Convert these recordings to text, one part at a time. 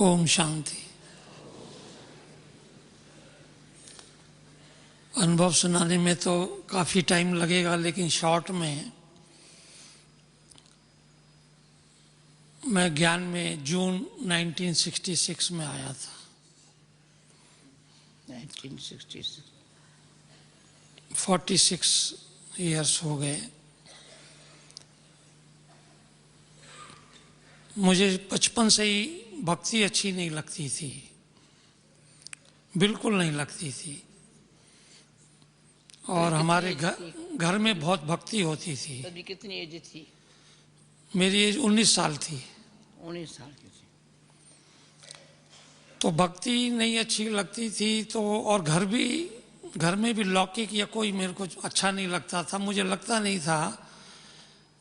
ओम शांति। अनुभव सुनाने में तो काफ़ी टाइम लगेगा, लेकिन शॉर्ट में मैं ज्ञान में जून 1966 में आया था। 1966 46 इयर्स हो गए। मुझे बचपन से ही भक्ति अच्छी नहीं लगती थी, बिल्कुल नहीं लगती थी। और हमारे घर में बहुत भक्ति होती थी। तभी कितनी एज थी? मेरी एज 19 साल थी। 19 साल की थी। तो भक्ति नहीं अच्छी लगती थी। तो और घर में भी लौकिक या कोई मेरे को अच्छा नहीं लगता था। मुझे लगता नहीं था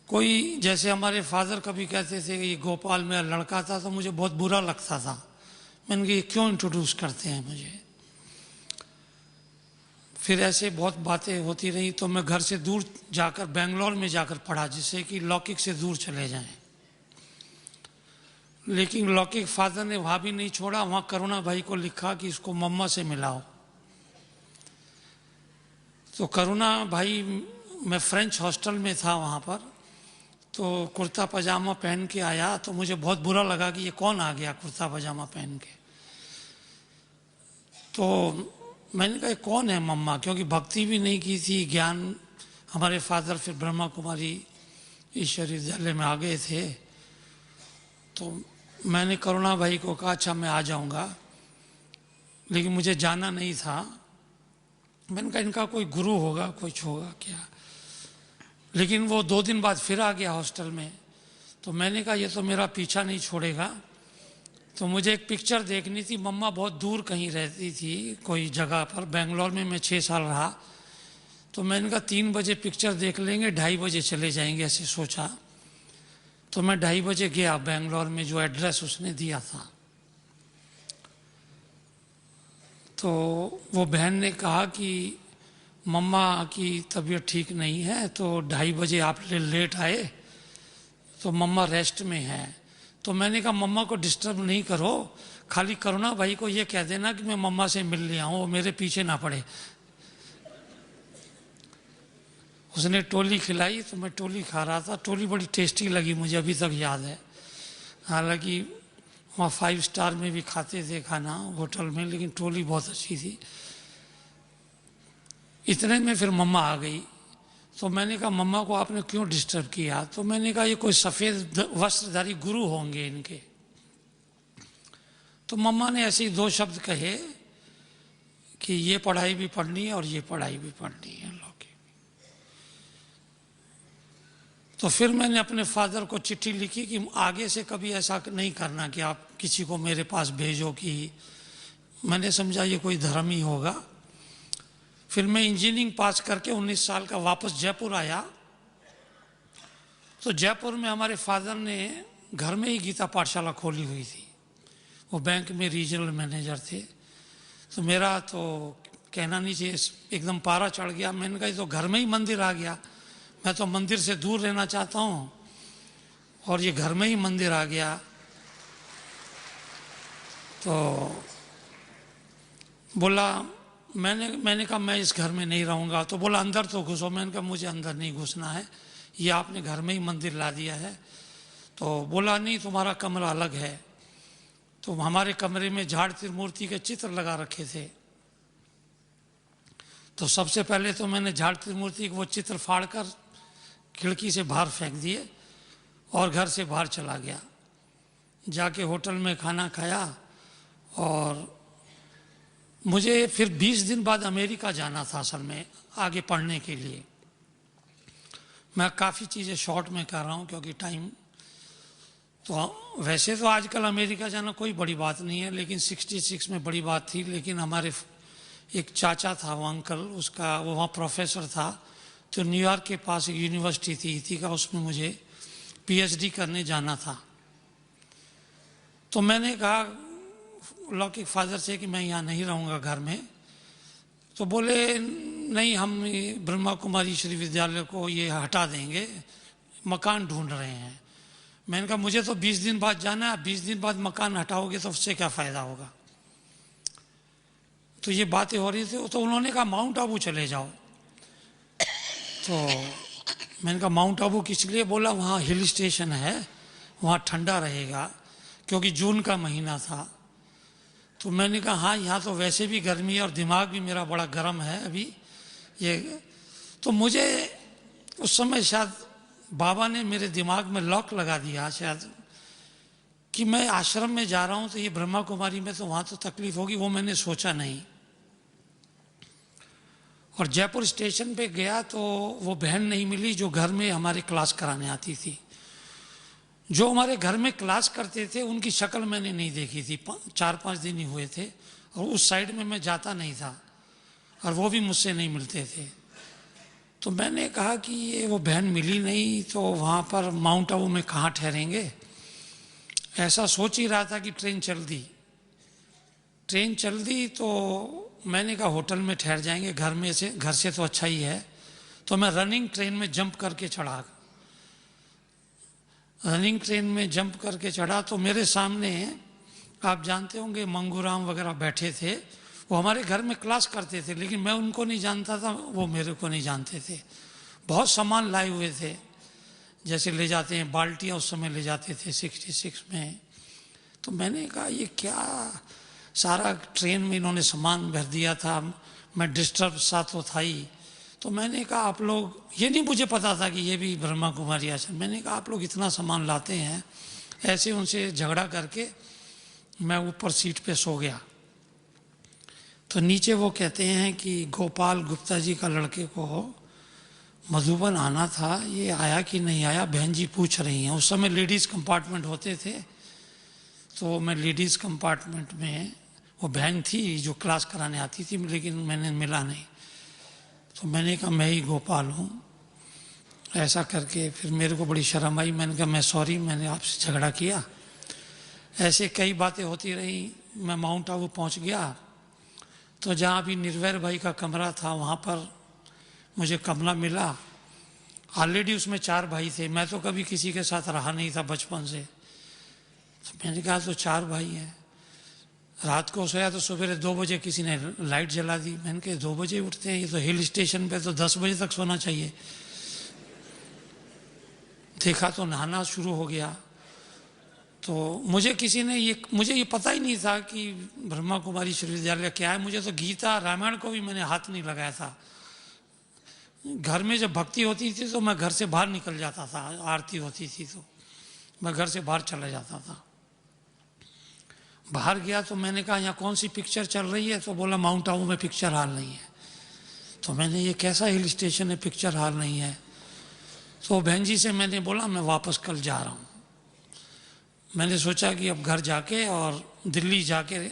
कोई, जैसे हमारे फादर कभी कहते थे कि ये गोपाल मेरा लड़का था, तो मुझे बहुत बुरा लगता था। मैंने कहा ये क्यों इंट्रोड्यूस करते हैं मुझे। फिर ऐसे बहुत बातें होती रही, तो मैं घर से दूर जाकर बेंगलोर में जाकर पढ़ा, जिससे कि लौकिक से दूर चले जाएं। लेकिन लौकिक फादर ने वहाँ भी नहीं छोड़ा। वहाँ करुणा भाई को लिखा कि इसको मम्मा से मिलाओ। तो करुणा भाई, मैं फ्रेंच हॉस्टल में था वहाँ पर, तो कुर्ता पजामा पहन के आया, तो मुझे बहुत बुरा लगा कि ये कौन आ गया कुर्ता पजामा पहन के। तो मैंने कहा कौन है मम्मा, क्योंकि भक्ति भी नहीं की थी। ज्ञान, हमारे फादर फिर ब्रह्मा कुमारी ईश्वरी विद्यालय में आ गए थे। तो मैंने करुणा भाई को कहा अच्छा मैं आ जाऊंगा, लेकिन मुझे जाना नहीं था। मैंने कहा इनका कोई गुरु होगा, कुछ होगा क्या। लेकिन वो 2 दिन बाद फिर आ गया हॉस्टल में। तो मैंने कहा ये तो मेरा पीछा नहीं छोड़ेगा। तो मुझे एक पिक्चर देखनी थी। मम्मा बहुत दूर कहीं रहती थी, कोई जगह पर। बेंगलोर में मैं 6 साल रहा। तो मैंने कहा 3 बजे पिक्चर देख लेंगे, 2:30 बजे चले जाएंगे, ऐसे सोचा। तो मैं 2:30 बजे गया बेंगलोर में, जो एड्रेस उसने दिया था। तो वो बहन ने कहा कि मम्मा की तबीयत ठीक नहीं है, तो 2:30 बजे आप लेट आए, तो मम्मा रेस्ट में है। तो मैंने कहा मम्मा को डिस्टर्ब नहीं करो, खाली करुणा भाई को ये कह देना कि मैं मम्मा से मिल लिया हूँ, वो मेरे पीछे ना पड़े। उसने टोली खिलाई, तो मैं टोली खा रहा था। टोली बड़ी टेस्टी लगी, मुझे अभी तक याद है। हालांकि वहाँ 5 स्टार में भी खाते थे खाना होटल में, लेकिन टोली बहुत अच्छी थी। इतने में फिर मम्मा आ गई। तो मैंने कहा मम्मा को आपने क्यों डिस्टर्ब किया। तो मैंने कहा ये कोई सफ़ेद वस्त्रधारी गुरु होंगे इनके। तो मम्मा ने ऐसे ही 2 शब्द कहे कि ये पढ़ाई भी पढ़नी है और ये पढ़ाई भी पढ़नी है लोग। तो फिर मैंने अपने फादर को चिट्ठी लिखी कि आगे से कभी ऐसा नहीं करना कि आप किसी को मेरे पास भेजो। कि मैंने समझा ये कोई धर्म ही होगा। फिर मैं इंजीनियरिंग पास करके 19 साल का वापस जयपुर आया। तो जयपुर में हमारे फादर ने घर में ही गीता पाठशाला खोली हुई थी। वो बैंक में रीजनल मैनेजर थे। तो मेरा तो कहना नहीं चाहिए, एकदम पारा चढ़ गया। मैंने कहा तो घर में ही मंदिर आ गया, मैं तो मंदिर से दूर रहना चाहता हूँ, और ये घर में ही मंदिर आ गया। तो बोला, मैंने कहा मैं इस घर में नहीं रहूँगा। तो बोला अंदर तो घुसो। मैंने कहा मुझे अंदर नहीं घुसना है, ये आपने घर में ही मंदिर ला दिया है। तो बोला नहीं, तुम्हारा कमरा अलग है। तो हमारे कमरे में झाड़ त्रिमूर्ति के चित्र लगा रखे थे। तो सबसे पहले तो मैंने झाड़ त्रिमूर्ति के वो चित्र फाड़कर खिड़की से बाहर फेंक दिए और घर से बाहर चला गया। जाके होटल में खाना खाया। और मुझे फिर 20 दिन बाद अमेरिका जाना था असल में, आगे पढ़ने के लिए। मैं काफ़ी चीज़ें शॉर्ट में कर रहा हूँ क्योंकि टाइम। तो वैसे तो आजकल अमेरिका जाना कोई बड़ी बात नहीं है, लेकिन 66 में बड़ी बात थी। लेकिन हमारे एक चाचा था, वो अंकल, उसका वो वहाँ प्रोफेसर था। तो न्यूयॉर्क के पास एक यूनिवर्सिटी थी इथिका, उसमें मुझे पीएचडी करने जाना था। तो मैंने कहा लौकिक फादर से कि मैं यहाँ नहीं रहूँगा घर में। तो बोले नहीं, हम ब्रह्मा कुमारी ईश्वरी विद्यालय को ये हटा देंगे, मकान ढूंढ रहे हैं। मैंने कहा मुझे तो 20 दिन बाद जाना है, 20 दिन बाद मकान हटाओगे तो उससे क्या फ़ायदा होगा। तो ये बातें हो रही थी, तो उन्होंने कहा माउंट आबू चले जाओ। तो मैंने कहा माउंट आबू किस लिए? बोला वहाँ हिल स्टेशन है, वहाँ ठंडा रहेगा, क्योंकि जून का महीना था। तो मैंने कहा हाँ, यहाँ तो वैसे भी गर्मी है और दिमाग भी मेरा बड़ा गर्म है अभी ये। तो मुझे उस समय शायद बाबा ने मेरे दिमाग में लॉक लगा दिया शायद, कि मैं आश्रम में जा रहा हूँ तो ये ब्रह्मा कुमारी में तो वहाँ तो तकलीफ होगी, वो मैंने सोचा नहीं। और जयपुर स्टेशन पे गया तो वो बहन नहीं मिली जो घर में हमारे क्लास कराने आती थी। जो हमारे घर में क्लास करते थे उनकी शक्ल मैंने नहीं देखी थी, 4-5 दिन ही हुए थे, और उस साइड में मैं जाता नहीं था और वो भी मुझसे नहीं मिलते थे। तो मैंने कहा कि ये वो बहन मिली नहीं तो वहाँ पर माउंट आबू में कहाँ ठहरेंगे। ऐसा सोच ही रहा था कि ट्रेन चल दी तो मैंने कहा होटल में ठहर जाएंगे, घर से तो अच्छा ही है। तो मैं रनिंग ट्रेन में जंप करके चढ़ा तो मेरे सामने आप जानते होंगे मंगूराम वगैरह बैठे थे, वो हमारे घर में क्लास करते थे, लेकिन मैं उनको नहीं जानता था, वो मेरे को नहीं जानते थे। बहुत सामान लाए हुए थे, जैसे ले जाते हैं बाल्टियाँ, उस समय ले जाते थे 66 में। तो मैंने कहा ये क्या, सारा ट्रेन में इन्होंने सामान भर दिया था, मैं डिस्टर्ब सा तो था ही। तो मैंने कहा आप लोग, ये नहीं मुझे पता था कि ये भी ब्रह्मा कुमारी आश्रम। मैंने कहा आप लोग इतना सामान लाते हैं, ऐसे उनसे झगड़ा करके मैं ऊपर सीट पे सो गया। तो नीचे वो कहते हैं कि गोपाल गुप्ता जी का लड़के को मधुबन आना था, ये आया कि नहीं आया, बहन जी पूछ रही हैं। उस समय लेडीज़ कंपार्टमेंट होते थे, तो मैं लेडीज़ कंपार्टमेंट में, वो बहन थी जो क्लास कराने आती थी, लेकिन मैंने मिला नहीं। तो मैंने कहा मैं ही गोपाल हूँ, ऐसा करके फिर मेरे को बड़ी शर्म आई। मैंने कहा मैं सॉरी, मैंने आपसे झगड़ा किया। ऐसे कई बातें होती रही। मैं माउंट आबू पहुँच गया, तो जहाँ भी निर्वैर भाई का कमरा था वहाँ पर मुझे कमरा मिला। ऑलरेडी उसमें 4 भाई थे, मैं तो कभी किसी के साथ रहा नहीं था बचपन से। तो मैंने कहा तो 4 भाई हैं। रात को सोया तो सवेरे 2 बजे किसी ने लाइट जला दी। मैंने कहा 2 बजे उठते हैं, ये तो हिल स्टेशन पे तो 10 बजे तक सोना चाहिए। देखा तो नहाना शुरू हो गया। तो मुझे ये पता ही नहीं था कि ब्रह्मा कुमारी विश्वविद्यालय क्या है। मुझे तो गीता रामायण को भी मैंने हाथ नहीं लगाया था। घर में जब भक्ति होती थी तो मैं घर से बाहर निकल जाता था, आरती होती थी तो मैं घर से बाहर चला जाता था। बाहर गया तो मैंने कहा यहाँ कौन सी पिक्चर चल रही है? तो बोला माउंट आबू में पिक्चर हॉल नहीं है। तो मैंने ये कैसा हिल स्टेशन है, पिक्चर हॉल नहीं है? तो बहन जी से मैंने बोला मैं वापस कल जा रहा हूँ। मैंने सोचा कि अब घर जाके और दिल्ली जाके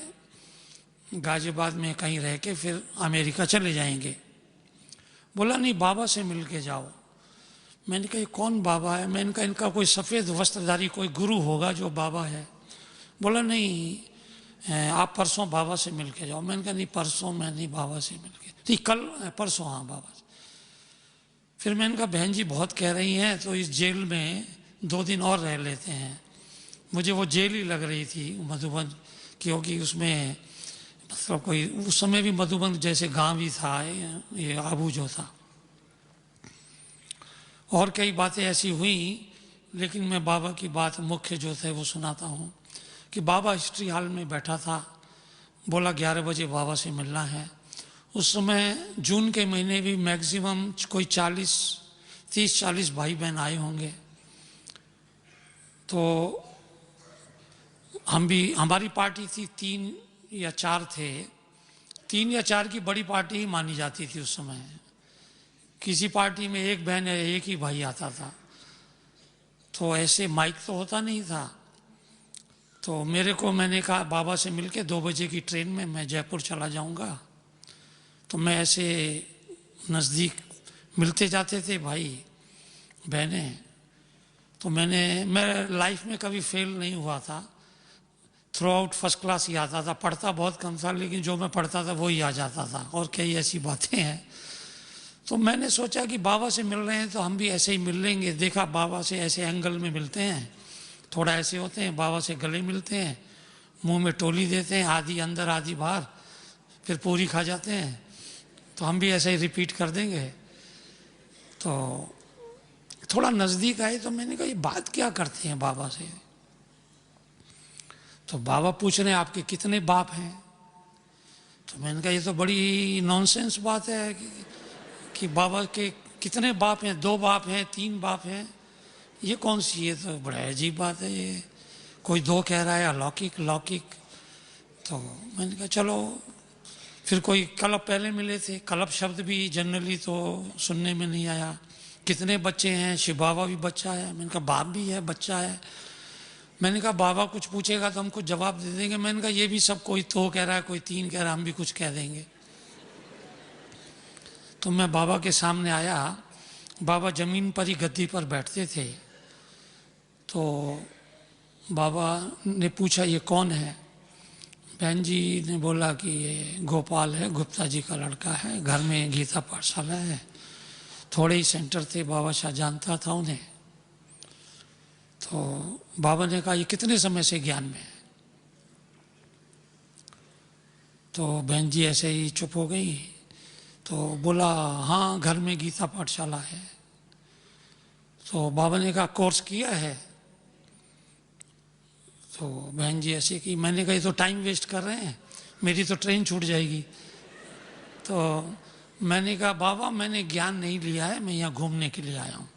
गाजियाबाद में कहीं रह के फिर अमेरिका चले जाएंगे। बोला नहीं, बाबा से मिल के जाओ। मैंने कहा ये कौन बाबा है? मैंने कहा इनका कोई सफ़ेद वस्त्रधारी कोई गुरु होगा जो बाबा है। बोला नहीं, आप परसों बाबा से मिल के जाओ। मैंने कहा नहीं, परसों मैं नहीं बाबा से मिल के, ठीक कल परसों, हाँ बाबा से। फिर मैंने कहा बहन जी बहुत कह रही हैं तो इस जेल में 2 दिन और रह लेते हैं। मुझे वो जेल ही लग रही थी मधुबन, क्योंकि उसमें मतलब कोई उस समय भी मधुबन जैसे गांव ही था ये आबू जो था। और कई बातें ऐसी हुई, लेकिन मैं बाबा की बात मुख्य जो थे वो सुनाता हूँ। कि बाबा हिस्ट्री हॉल में बैठा था, बोला 11 बजे बाबा से मिलना है। उस समय जून के महीने भी मैक्सिमम कोई 30-40 भाई बहन आए होंगे। तो हमारी पार्टी थी 3 या 4 थे। 3 या 4 की बड़ी पार्टी ही मानी जाती थी उस समय। किसी पार्टी में 1 बहन या 1 ही भाई आता था, तो ऐसे माइक तो होता नहीं था। तो मैंने कहा बाबा से मिलके 2 बजे की ट्रेन में मैं जयपुर चला जाऊंगा। तो मैं ऐसे नज़दीक मिलते जाते थे भाई बहने। तो मैं लाइफ में कभी फेल नहीं हुआ था, थ्रू आउट फर्स्ट क्लास ही आता था। पढ़ता बहुत कम था, लेकिन जो मैं पढ़ता था वही आ जाता था। और कई ऐसी बातें हैं। तो मैंने सोचा कि बाबा से मिल रहे हैं तो हम भी ऐसे ही मिल लेंगे। देखा बाबा से ऐसे एंगल में मिलते हैं थोड़ा ऐसे होते हैं, बाबा से गले मिलते हैं, मुंह में टोली देते हैं, आधी अंदर आधी बाहर, फिर पूरी खा जाते हैं। तो हम भी ऐसे ही रिपीट कर देंगे। तो थोड़ा नज़दीक आए तो मैंने कहा ये बात क्या करते हैं बाबा से। तो बाबा पूछ रहे हैं आपके कितने बाप हैं। तो मैंने कहा ये तो बड़ी नॉनसेंस बात है कि बाबा के कितने बाप हैं, 2 बाप हैं, 3 बाप हैं, ये कौन सी, ये तो बड़ा अजीब बात है ये। कोई 2 कह रहा है, अलौकिक लौकिक। तो मैंने कहा चलो, फिर कोई कल्प पहले मिले थे, कल्प शब्द भी जनरली तो सुनने में नहीं आया। कितने बच्चे हैं, शिव बाबा भी बच्चा है। मैंने कहा बाप भी है, बच्चा है। मैंने कहा बाबा कुछ पूछेगा तो हम कुछ जवाब दे देंगे। मैंने कहा ये भी सब कोई 2 कह रहा है, कोई 3 कह रहा है, हम भी कुछ कह देंगे। तो मैं बाबा के सामने आया। बाबा जमीन पर ही गद्दी पर बैठते थे। तो बाबा ने पूछा ये कौन है। बहन जी ने बोला कि ये गोपाल है, गुप्ता जी का लड़का है, घर में गीता पाठशाला है। थोड़े ही सेंटर थे, बाबा शाह जानता था उन्हें। तो बाबा ने कहा ये कितने समय से ज्ञान में है। तो बहन जी ऐसे ही चुप हो गई। तो बोला हाँ, घर में गीता पाठशाला है। तो बाबा ने कहा कोर्स किया है। तो बहन जी ऐसे कि मैंने कहा ये तो टाइम वेस्ट कर रहे हैं, मेरी तो ट्रेन छूट जाएगी। तो मैंने कहा बाबा मैंने ज्ञान नहीं लिया है, मैं यहाँ घूमने के लिए आया हूँ।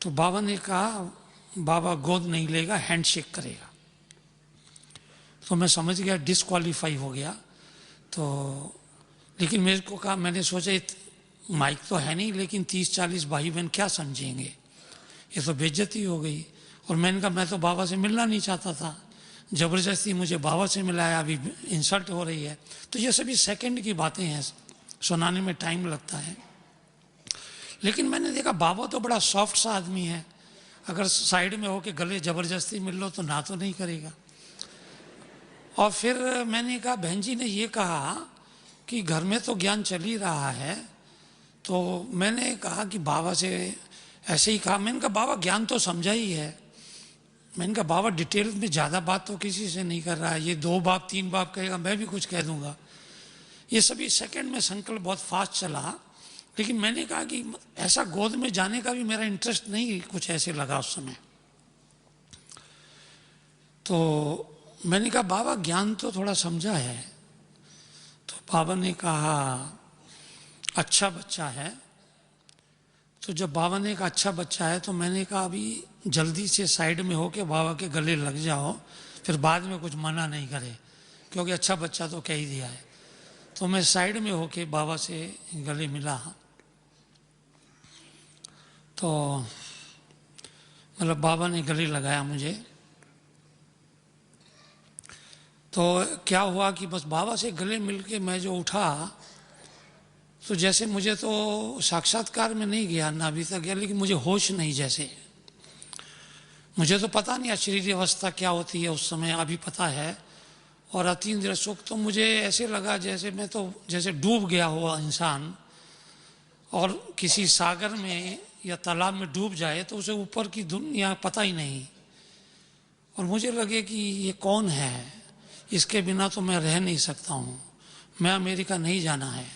तो बाबा ने कहा बाबा गोद नहीं लेगा, हैंडशेक करेगा। तो मैं समझ गया डिस्क्वालीफाई हो गया। तो लेकिन मेरे को कहा, मैंने सोचा माइक तो है नहीं, लेकिन 30-40 भाई बहन क्या समझेंगे, ये तो बेइज्जती हो गई। और मैंने कहा मैं तो बाबा से मिलना नहीं चाहता था, ज़बरदस्ती मुझे बाबा से मिलाया, अभी इंसल्ट हो रही है। तो ये सभी सेकंड की बातें हैं, सुनाने में टाइम लगता है। लेकिन मैंने देखा बाबा तो बड़ा सॉफ्ट सा आदमी है, अगर साइड में होके गले ज़बरदस्ती मिल लो तो ना तो नहीं करेगा। और फिर मैंने कहा बहन जी ने ये कहा कि घर में तो ज्ञान चल ही रहा है। तो मैंने कहा कि बाबा से ऐसे ही कहा, मैंने कहा बाबा ज्ञान तो समझा ही है। मैंने कहा बाबा डिटेल में ज़्यादा बात तो किसी से नहीं कर रहा है, ये 2 बाप 3 बाप कहेगा, मैं भी कुछ कह दूंगा। ये सभी सेकंड में संकल्प बहुत फास्ट चला। लेकिन मैंने कहा कि ऐसा गोद में जाने का भी मेरा इंटरेस्ट नहीं कुछ ऐसे लगा उस समय। तो मैंने कहा बाबा ज्ञान तो थोड़ा समझा है। तो बाबा ने कहा अच्छा बच्चा है। तो जब बाबा ने कहा अच्छा बच्चा है, तो मैंने कहा अभी जल्दी से साइड में होके बाबा के गले लग जाओ, फिर बाद में कुछ मना नहीं करे, क्योंकि अच्छा बच्चा तो कह ही दिया है। तो मैं साइड में होके बाबा से गले मिला। तो मतलब बाबा ने गले लगाया मुझे। तो क्या हुआ कि बस बाबा से गले मिलके मैं जो उठा, तो जैसे मुझे तो साक्षात्कार में नहीं गया ना अभी तक गया, लेकिन मुझे होश नहीं। जैसे मुझे तो पता नहीं अशरीरी अवस्था क्या होती है उस समय, अभी पता है। और अतीन्द्रिय सुख तो मुझे ऐसे लगा जैसे मैं तो जैसे डूब गया हुआ इंसान और किसी सागर में या तालाब में डूब जाए तो उसे ऊपर की दुनिया पता ही नहीं। और मुझे लगे कि ये कौन है, इसके बिना तो मैं रह नहीं सकता हूँ, मैं अमेरिका नहीं जाना है,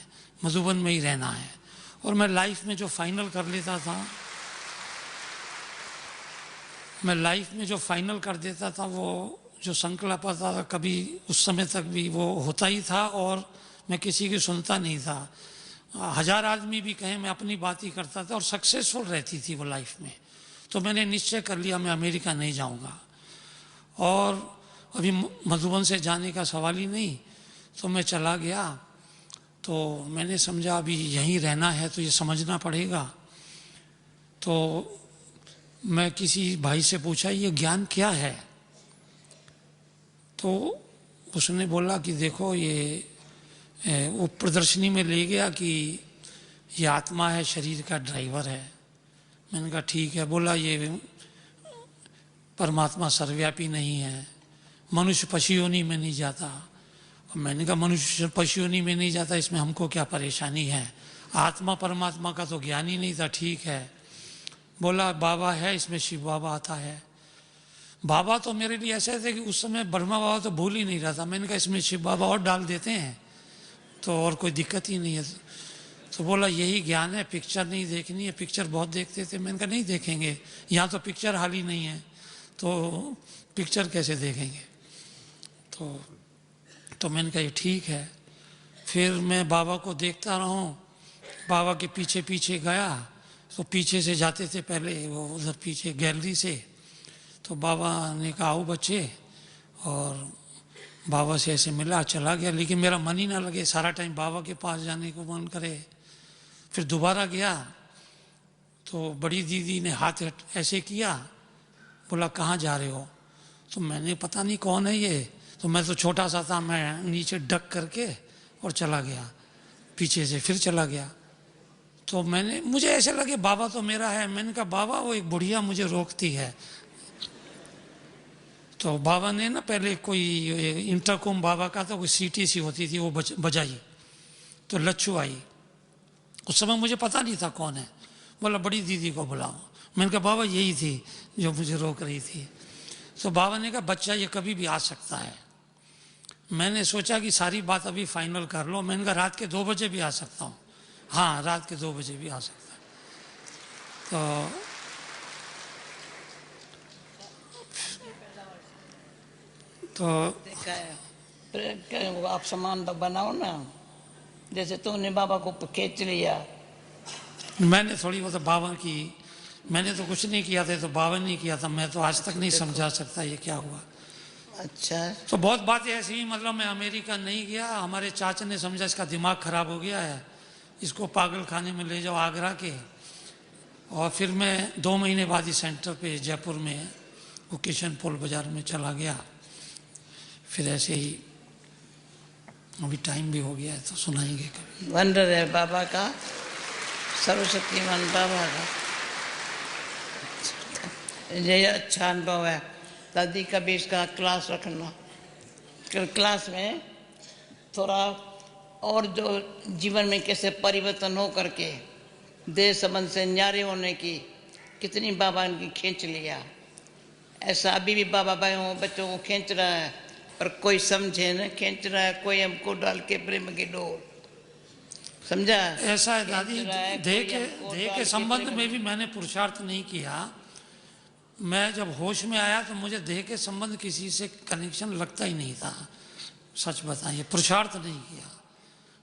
मधुबन में ही रहना है। और मैं लाइफ में जो फाइनल कर लेता था, मैं लाइफ में जो फाइनल कर देता था, वो जो संकल्प आता था, कभी उस समय तक भी वो होता ही था और मैं किसी की सुनता नहीं था। 1000 आदमी भी कहें, मैं अपनी बात ही करता था और सक्सेसफुल रहती थी वो लाइफ में। तो मैंने निश्चय कर लिया मैं अमेरिका नहीं जाऊंगा और अभी मधुबन से जाने का सवाल ही नहीं। तो मैं चला गया। तो मैंने समझा अभी यहीं रहना है तो ये समझना पड़ेगा। तो मैं किसी भाई से पूछा ये ज्ञान क्या है। तो उसने बोला कि देखो ये वो प्रदर्शनी में ले गया कि ये आत्मा है, शरीर का ड्राइवर है। मैंने कहा ठीक है। बोला ये परमात्मा सर्वव्यापी नहीं है, मनुष्य पशु योनि में नहीं जाता। मैंने कहा मनुष्य पशु योनि में नहीं जाता, इसमें हमको क्या परेशानी है, आत्मा परमात्मा का तो ज्ञान ही नहीं था। ठीक है। बोला बाबा है इसमें, शिव बाबा आता है। बाबा तो मेरे लिए ऐसे थे कि उस समय ब्रह्मा बाबा तो भूल ही नहीं रहा था। मैंने कहा इसमें शिव बाबा और डाल देते हैं तो और कोई दिक्कत ही नहीं है। तो बोला यही ज्ञान है, पिक्चर नहीं देखनी है, पिक्चर बहुत देखते थे। मैंने कहा नहीं देखेंगे, यहाँ तो पिक्चर हाल ही नहीं है, तो पिक्चर कैसे देखेंगे। तो मैंने कहा ये ठीक है। फिर मैं बाबा को देखता रहूं, बाबा के पीछे पीछे गया, तो पीछे से जाते थे पहले वो उधर पीछे गैलरी से। तो बाबा ने कहा आओ बच्चे, और बाबा से ऐसे मिला, चला गया। लेकिन मेरा मन ही ना लगे, सारा टाइम बाबा के पास जाने को मन करे। फिर दोबारा गया तो बड़ी दीदी ने हाथ ऐसे किया, बोला कहाँ जा रहे हो। तो मैंने पता नहीं कौन है ये, तो मैं तो छोटा सा था, मैं नीचे डक करके और चला गया पीछे से, फिर चला गया। तो मुझे ऐसे लगे बाबा तो मेरा है। मैंने कहा बाबा वो एक बुढ़िया मुझे रोकती है। तो बाबा ने ना पहले कोई इंटरकॉम बाबा का तो कोई सीटी सी होती थी, वो बजाई, तो लच्छू आई। उस समय मुझे पता नहीं था कौन है। बोला बड़ी दीदी को बुलाओ। मैंने कहा बाबा यही थी जो मुझे रोक रही थी। तो बाबा ने कहा बच्चा ये कभी भी आ सकता है। मैंने सोचा कि सारी बात अभी फाइनल कर लो। मैंने कहा रात के 2 बजे भी आ सकता हूँ। हाँ रात के 2 बजे भी आ सकता है। तो देखा है, आप सामान बनाओ ना, जैसे तुमने बाबा को खींच लिया। मैंने थोड़ी वो तो बाबा की, मैंने तो कुछ नहीं किया था, तो बाबा ने किया था। मैं तो आज तक नहीं समझा सकता ये क्या हुआ। अच्छा। तो बहुत बातें ऐसी ही, मतलब मैं अमेरिका नहीं गया, हमारे चाचा ने समझा इसका दिमाग खराब हो गया है, इसको पागल खाने में ले जाओ आगरा के। और फिर मैं 2 महीने बाद ही सेंटर पे जयपुर में वो किशन पोल बाजार में चला गया। फिर ऐसे ही अभी टाइम भी हो गया है तो सुनाएंगे कभी। वंडर है बाबा का, सर्वशक्तिमान बाबा का ये अच्छा अनुभव है। दादी कभी इसका क्लास रखना, क्लास में थोड़ा और जो जीवन में कैसे परिवर्तन हो करके देश संबंध से न्यारे होने की कितनी बाबा इनकी खींच लिया। ऐसा अभी भी बाबा भाइयों बच्चों को खींच रहा है, पर कोई समझे न, खींच रहा है कोई हमको डाल के प्रेम की डोर, समझा। ऐसा है दादी, देह के संबंध में भी मैंने पुरुषार्थ नहीं किया। मैं जब होश में आया तो मुझे देह के संबंध किसी से कनेक्शन लगता ही नहीं था। सच बताइए, पुरुषार्थ नहीं किया।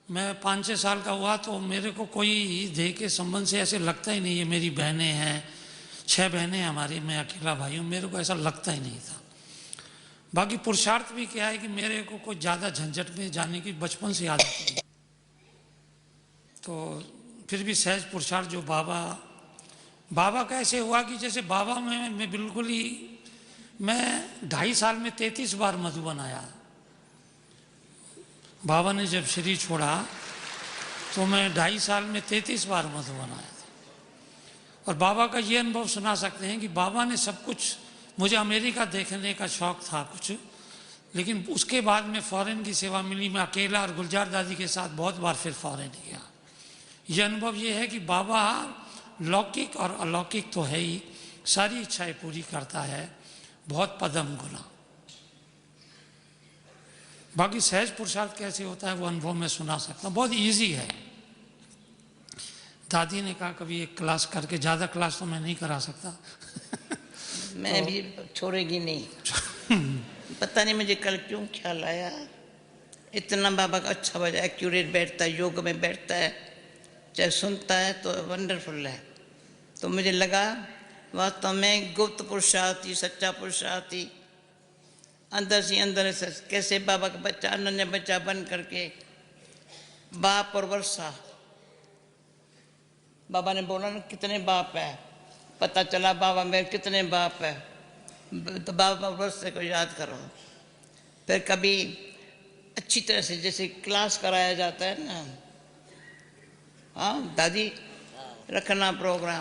मैं 5-6 साल का हुआ तो मेरे को कोई देह के संबंध से ऐसे लगता ही नहीं है। मेरी बहनें हैं, 6 बहनें हैं हमारी, मैं अकेला भाई हूँ, मेरे को ऐसा लगता ही नहीं था। बाकी पुरुषार्थ भी क्या है कि मेरे को कोई ज़्यादा झंझट में जाने की बचपन से आदत थी। तो फिर भी सहज पुरुषार्थ जो बाबा का ऐसे हुआ कि जैसे बाबा में मैं बिल्कुल ही, मैं 2.5 साल में 33 बार मधुबन आया। बाबा ने जब शरीर छोड़ा तो मैं 2.5 साल में 33 बार मधुबन आया था। और बाबा का ये अनुभव सुना सकते हैं कि बाबा ने सब कुछ, मुझे अमेरिका देखने का शौक था कुछ, लेकिन उसके बाद में फॉरेन की सेवा मिली। मैं अकेला और गुलजार दादी के साथ बहुत बार फिर फॉरेन गया। ये अनुभव ये है कि बाबा लौकिक और अलौकिक तो है ही, सारी इच्छाएं पूरी करता है, बहुत पदम गुना। बाकी सहज पुरुषार्थ कैसे होता है वो अनुभव मैं सुना सकता हूँ, बहुत इजी है। दादी ने कहा कभी एक क्लास करके, ज़्यादा क्लास तो मैं नहीं करा सकता। मैं भी छोड़ेगी नहीं। पता नहीं मुझे कल क्यों ख्याल आया, इतना बाबा का अच्छा बजा, एक्यूरेट बैठता है, योग में बैठता है, चाहे सुनता है तो वंडरफुल है। तो मुझे लगा वास्तव में गुप्त पुरुषार्थ ही सच्चा पुरुषार्थ ही अंदर से अंदर से कैसे बाबा का बच्चा, अनन्य बच्चा बन करके बाप और वर्षा। बाबा ने बोला ना कितने बाप है, पता चला बाबा में कितने बाप है, तो बाबा वर्षा को याद करो। फिर कभी अच्छी तरह से जैसे क्लास कराया जाता है ना, हाँ दादी रखना प्रोग्राम।